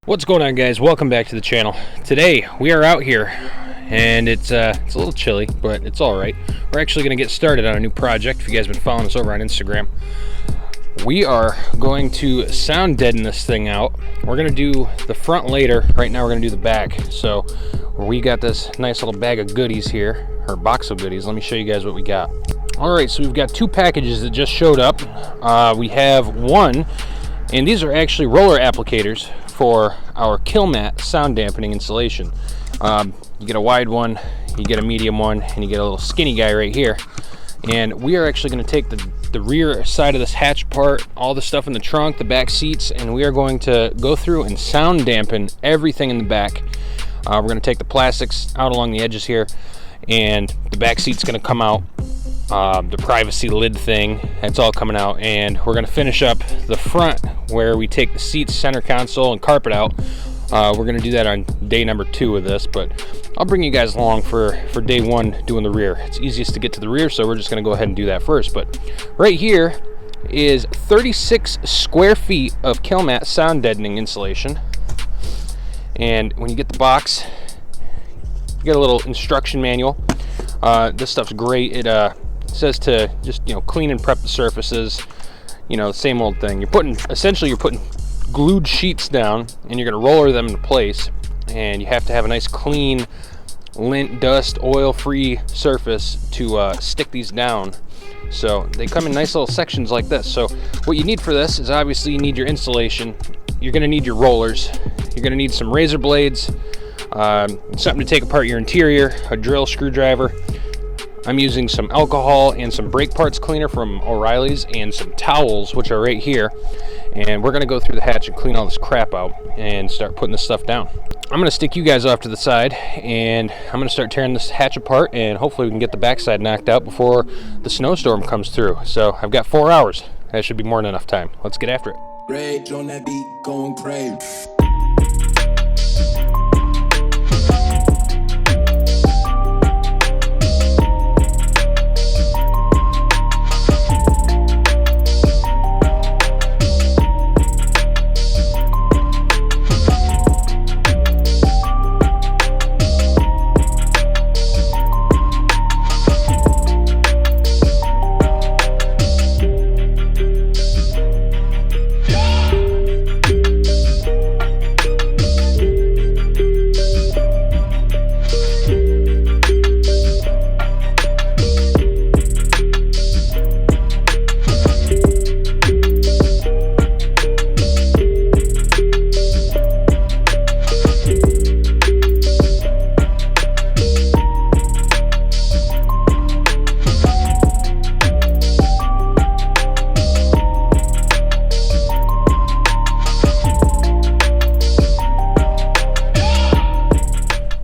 What's going on, guys? Welcome back to the channel. Today we are out here and it's a little chilly, but it's all right. We're actually going to get started on a new project. If you guys have been following us over on Instagram, we are going to sound deaden this thing out. We're going to do the front later. Right now we're going to do the back. So we got this nice little bag of goodies here, or box of goodies. Let me show you guys what we got. All right, so we've got two packages that just showed up. We have one, and these are actually roller applicators for our KILMAT sound dampening insulation. You get a wide one, you get a medium one, and you get a little skinny guy right here. And we are actually going to take the rear side of this hatch apart, all the stuff in the trunk, the back seats, and we are going to go through and sound dampen everything in the back. We're going to take the plastics out along the edges here, and the back seat's going to come out. The privacy lid thing, that's all coming out, and we're going to finish up the front where we take the seats, center console, and carpet out. We're going to do that on day number 2 of this, but I'll bring you guys along for day 1 doing the rear. It's easiest to get to the rear, so we're just going to go ahead and do that first. But right here is 36 square feet of KILMAT sound deadening insulation, and when you get the box, you get a little instruction manual. This stuff's great. It says to just clean and prep the surfaces, the same old thing. You're putting glued sheets down, and you're going to roller them into place, and you have to have a nice clean lint, dust, oil free surface to stick these down. So they come in nice little sections like this. So what you need for this is, obviously, you need your insulation, you're going to need your rollers, you're going to need some razor blades, something to take apart your interior, a drill, screwdriver. I'm using some alcohol and some brake parts cleaner from O'Reilly's, and some towels, which are right here. And we're going to go through the hatch and clean all this crap out and start putting this stuff down. I'm going to stick you guys off to the side, and I'm going to start tearing this hatch apart, and hopefully we can get the backside knocked out before the snowstorm comes through. So I've got 4 hours. That should be more than enough time. Let's get after it. Rage on that beat, going crazy.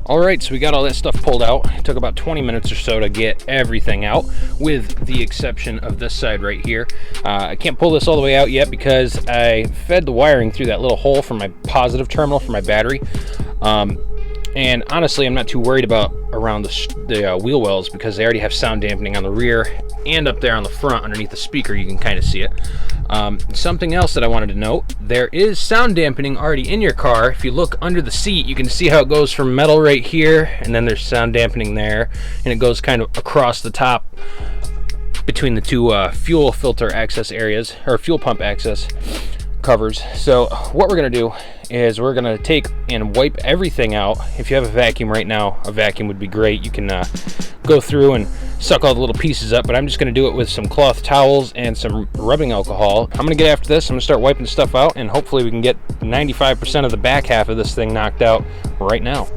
Alright, so we got all that stuff pulled out. It took about 20 minutes or so to get everything out, with the exception of this side right here. I can't pull this all the way out yet because I fed the wiring through that little hole from my positive terminal for my battery. And honestly, I'm not too worried about around the wheel wells, because they already have sound dampening on the rear and up there on the front underneath the speaker. You can kind of see it. Something else that I wanted to note, there is sound dampening already in your car. If you look under the seat, you can see how it goes from metal right here, and then there's sound dampening there, and it goes kind of across the top between the two fuel filter access areas, or fuel pump access covers. So what we're going to do is we're going to take and wipe everything out. If you have a vacuum right now, a vacuum would be great. You can go through and suck all the little pieces up, but I'm just going to do it with some cloth towels and some rubbing alcohol. I'm going to get after this. I'm going to start wiping stuff out, and hopefully we can get 95% of the back half of this thing knocked out right now.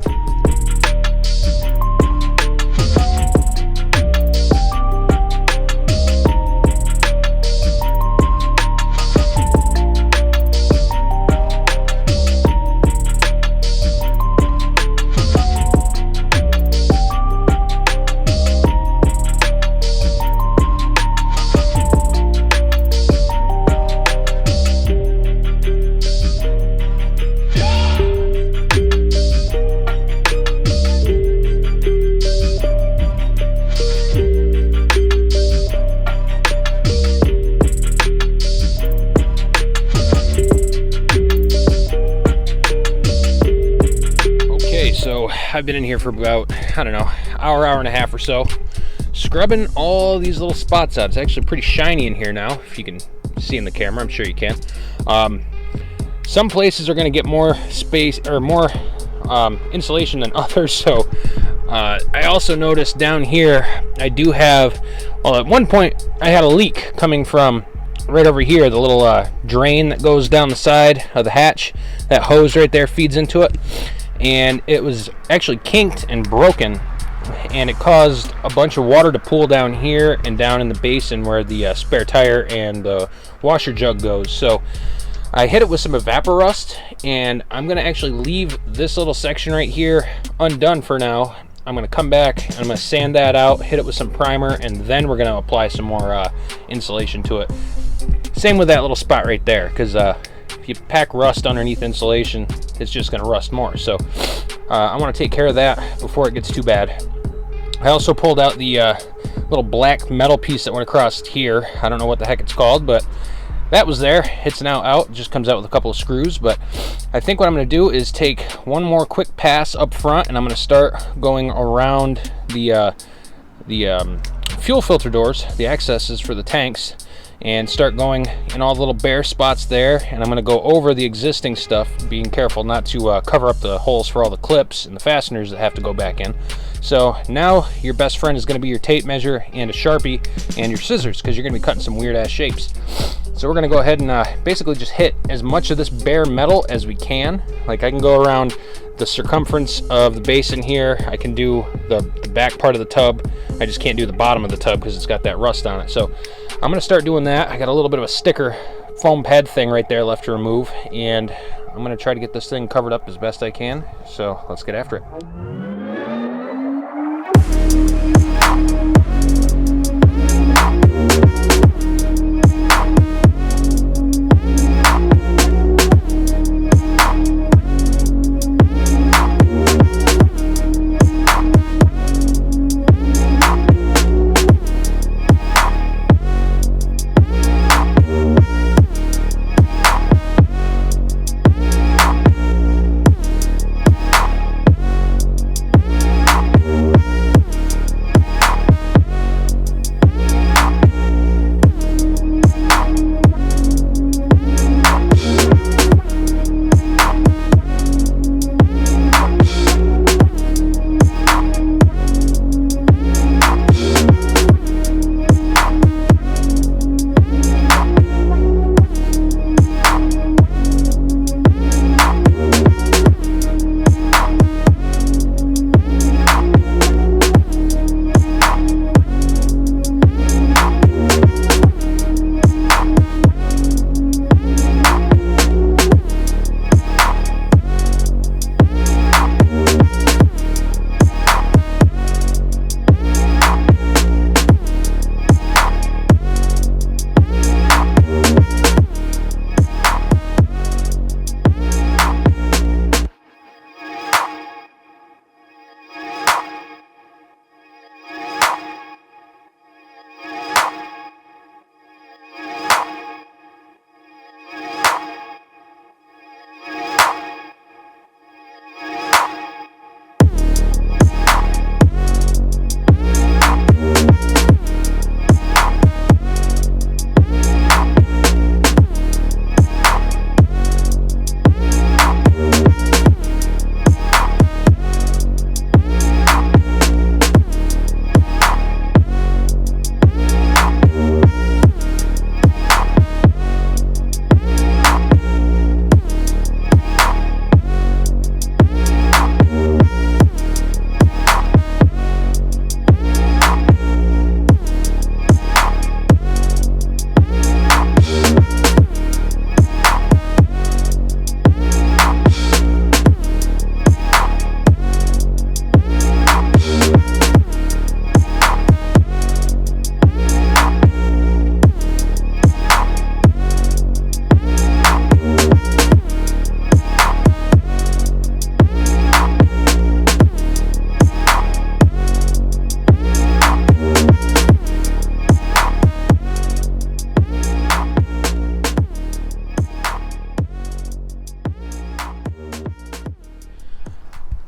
I've been in here for about, I don't know, hour and a half or so, scrubbing all these little spots out. It's actually pretty shiny in here now, if you can see in the camera. I'm sure you can. Some places are going to get more space or more insulation than others. So I also noticed down here I do have, well, at one point I had a leak coming from right over here, the little drain that goes down the side of the hatch. That hose right there feeds into it, and it was actually kinked and broken, and it caused a bunch of water to pool down here and down in the basin where the spare tire and the washer jug goes. So I hit it with some evaporust, and I'm going to actually leave this little section right here undone for now. I'm going to come back and I'm going to sand that out, hit it with some primer, and then we're going to apply some more insulation to it. Same with that little spot right there, because if you pack rust underneath insulation, it's just going to rust more. So I want to take care of that before it gets too bad. I also pulled out the little black metal piece that went across here. I don't know what the heck it's called, but that was there. It's now out. It just comes out with a couple of screws. But I think what I'm going to do is take one more quick pass up front, and I'm going to start going around the fuel filter doors, the accesses for the tanks, and start going in all the little bare spots there. And I'm going to go over the existing stuff, being careful not to cover up the holes for all the clips and the fasteners that have to go back in. So now your best friend is going to be your tape measure and a Sharpie and your scissors, because you're going to be cutting some weird ass shapes. So we're going to go ahead and basically just hit as much of this bare metal as we can. Like I can go around the circumference of the basin here. I can do the back part of the tub. I just can't do the bottom of the tub because it's got that rust on it. So I'm going to start doing that. I got a little bit of a sticker foam pad thing right there left to remove, and I'm going to try to get this thing covered up as best I can. So let's get after it.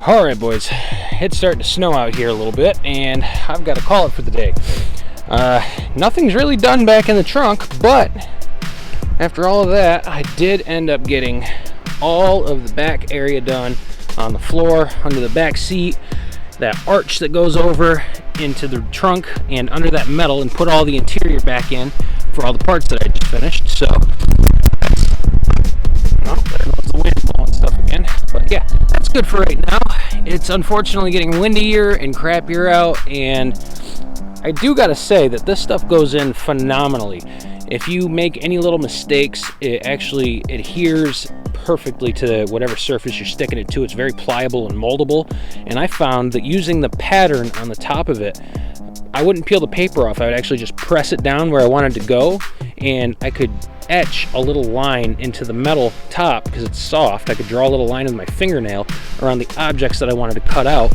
Alright boys, it's starting to snow out here a little bit, and I've got to call it for the day. Nothing's really done back in the trunk, but after all of that, I did end up getting all of the back area done on the floor, under the back seat, that arch that goes over into the trunk and under that metal, and put all the interior back in for all the parts that I just finished. So, oh, there goes the wind blowing stuff again. But yeah, that's good for right now. It's unfortunately getting windier and crappier out, and I do gotta say that this stuff goes in phenomenally. If you make any little mistakes, it actually adheres perfectly to whatever surface you're sticking it to. It's very pliable and moldable, and I found that using the pattern on the top of it, I wouldn't peel the paper off. I would actually just press it down where I wanted to go, and I could etch a little line into the metal top because it's soft. I could draw a little line with my fingernail around the objects that I wanted to cut out.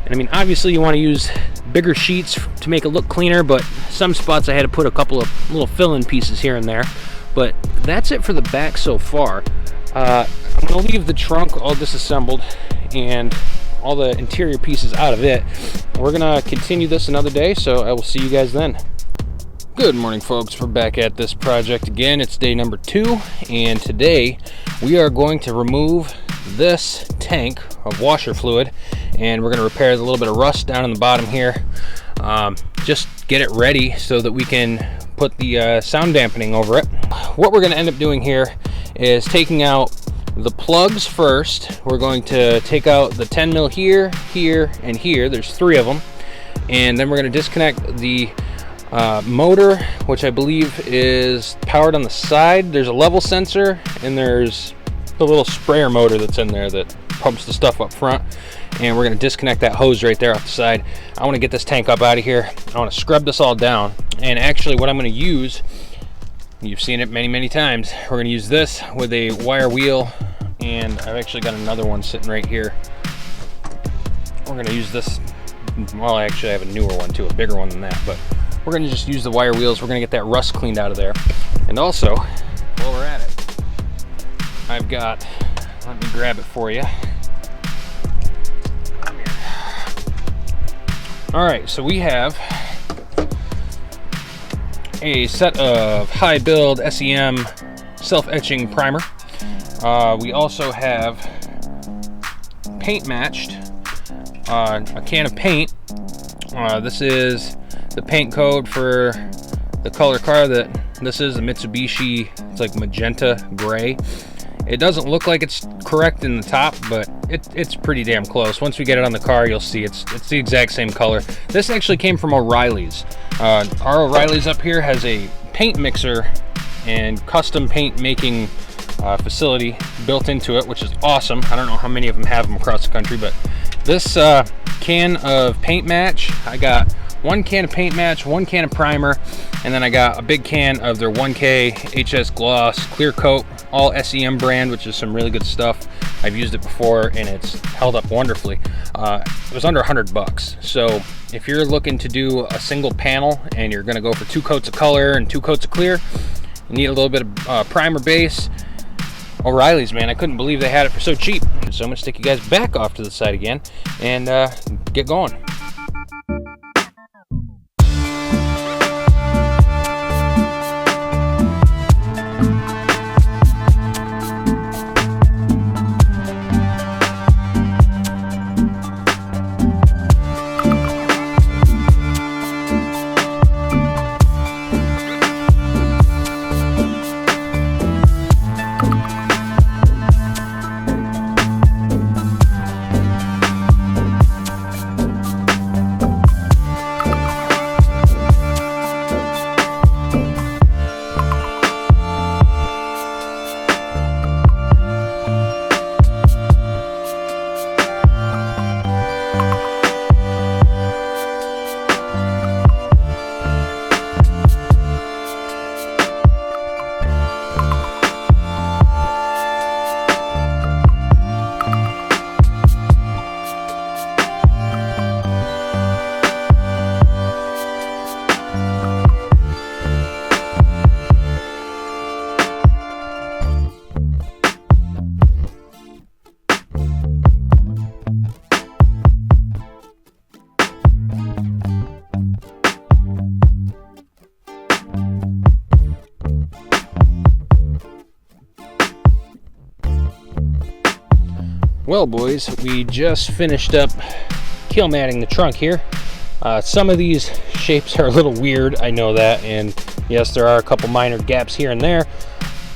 And I mean, obviously you want to use bigger sheets to make it look cleaner, but some spots I had to put a couple of little fill-in pieces here and there. But that's it for the back so far. I'm going to leave the trunk all disassembled and all the interior pieces out of it. We're going to continue this another day, so I will see you guys then. Good morning, folks. We're back at this project again. It's day number 2, and today we are going to remove this tank of washer fluid, and we're going to repair the little bit of rust down in the bottom here. Just get it ready so that we can put the sound dampening over it. What we're going to end up doing here is taking out the plugs first. We're going to take out the 10 mil here, here, and here. There's 3 of them. And then we're going to disconnect the motor, which I believe is powered on the side. There's a level sensor, and there's the little sprayer motor that's in there that pumps the stuff up front. And we're going to disconnect that hose right there off the side. I want to get this tank up out of here. I want to scrub this all down. And actually what I'm going to use, you've seen it many times, we're going to use this with a wire wheel, and I've actually got another one sitting right here. We're going to use this, well, actually I have a newer one too, a bigger one than that, but we're going to just use the wire wheels. We're going to get that rust cleaned out of there. And also, while we're at it, I've got, let me grab it for you. Come here. All right, so we have a set of high build SEM self-etching primer. We also have paint matched, a can of paint. This is the paint code for the color car that this is, a Mitsubishi. It's like magenta gray. It doesn't look like it's correct in the top, but it's pretty damn close. Once we get it on the car, you'll see it's the exact same color. This actually came from O'Reilly's. Our O'Reilly's up here has a paint mixer and custom paint making facility built into it, which is awesome. I don't know how many of them have them across the country, but this can of paint match, I got 1 can of paint match, 1 can of primer, and then I got a big can of their 1K HS Gloss Clear Coat, all SEM brand, which is some really good stuff. I've used it before and it's held up wonderfully. It was under $100. So if you're looking to do a single panel and you're gonna go for 2 coats of color and 2 coats of clear, you need a little bit of primer base. O'Reilly's, man, I couldn't believe they had it for so cheap. So I'm gonna stick you guys back off to the side again and get going. Well, boys, we just finished up KILMATting the trunk here. Some of these shapes are a little weird, I know that, and yes, there are a couple minor gaps here and there,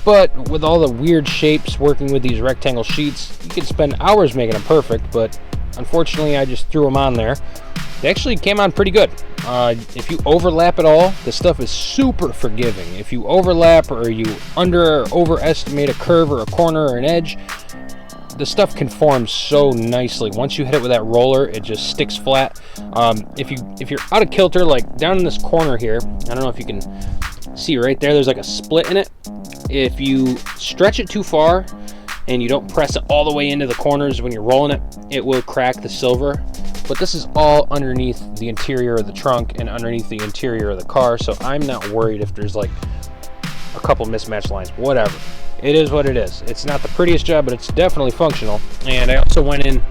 but with all the weird shapes working with these rectangle sheets, you can spend hours making them perfect, but unfortunately I just threw them on there. They actually came on pretty good. If you overlap it all, the stuff is super forgiving. If you overlap or you under or overestimate a curve or a corner or an edge, the stuff conforms so nicely. Once you hit it with that roller, it just sticks flat. If you're out of kilter, like down in this corner here, I don't know if you can see right there, there's like a split in it. If you stretch it too far and you don't press it all the way into the corners when you're rolling it, it will crack the silver. But this is all underneath the interior of the trunk and underneath the interior of the car, so I'm not worried if there's like a couple mismatched lines, whatever. It is what it is. It's not the prettiest job, but it's definitely functional. And I also went in,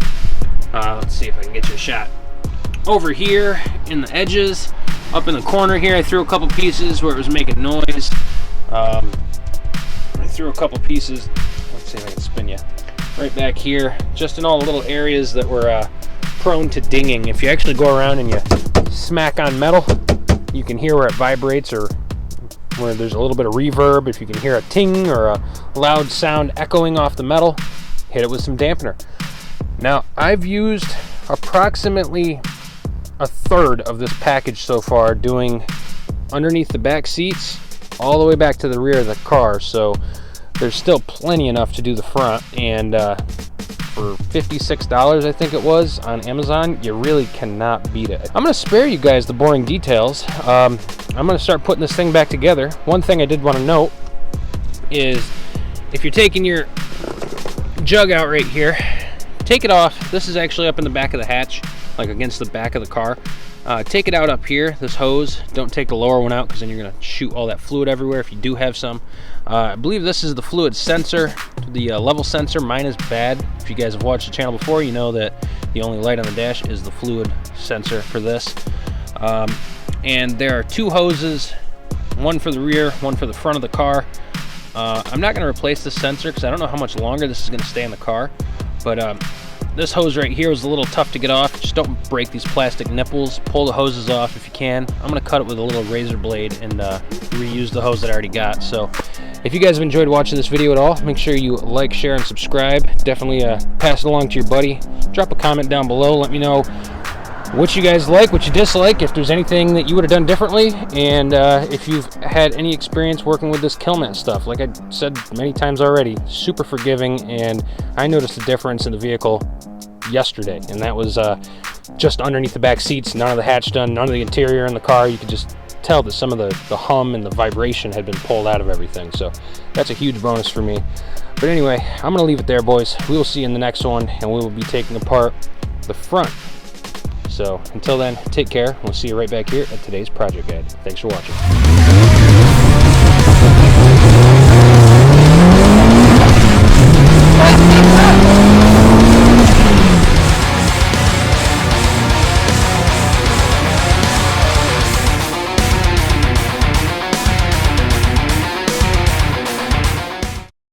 let's see if I can get you a shot. Over here in the edges, up in the corner here, I threw a couple pieces where it was making noise. I threw a couple pieces, let's see if I can spin you, right back here, just in all the little areas that were prone to dinging. If you actually go around and you smack on metal, you can hear where it vibrates or where there's a little bit of reverb. If you can hear a ting or a loud sound echoing off the metal, hit it with some dampener. Now, I've used approximately a third of this package so far, doing underneath the back seats all the way back to the rear of the car, so there's still plenty enough to do the front. And for $56, I think it was, on Amazon, you really cannot beat it. I'm going to spare you guys the boring details. I'm going to start putting this thing back together. One thing I did want to note is if you're taking your jug out right here, take it off. This is actually up in the back of the hatch, like against the back of the car. Take it out up here, this hose. Don't take the lower one out because then you're going to shoot all that fluid everywhere if you do have some. I believe this is the fluid sensor, the level sensor. Mine is bad. If you guys have watched the channel before, you know that the only light on the dash is the fluid sensor for this. And there are two hoses, one for the rear, one for the front of the car. I'm not going to replace this sensor because I don't know how much longer this is going to stay in the car, but this hose right here was a little tough to get off. Just don't break these plastic nipples. Pull the hoses off if you can. I'm going to cut it with a little razor blade and reuse the hose that I already got. So if you guys have enjoyed watching this video at all, make sure you like, share, and subscribe. Definitely pass it along to your buddy. Drop a comment down below. Let me know what you guys like, what you dislike, if there's anything that you would have done differently, and if you've had any experience working with this KILMAT stuff. Like I said many times already, super forgiving, and I noticed a difference in the vehicle yesterday, and that was just underneath the back seats, none of the hatch done, none of the interior in the car. You could just tell that some of the hum and the vibration had been pulled out of everything, so that's a huge bonus for me. But anyway, I'm gonna leave it there, boys. We will see you in the next one, and we will be taking apart the front. So until then, take care. We'll see you right back here at today's project guide. Thanks for watching.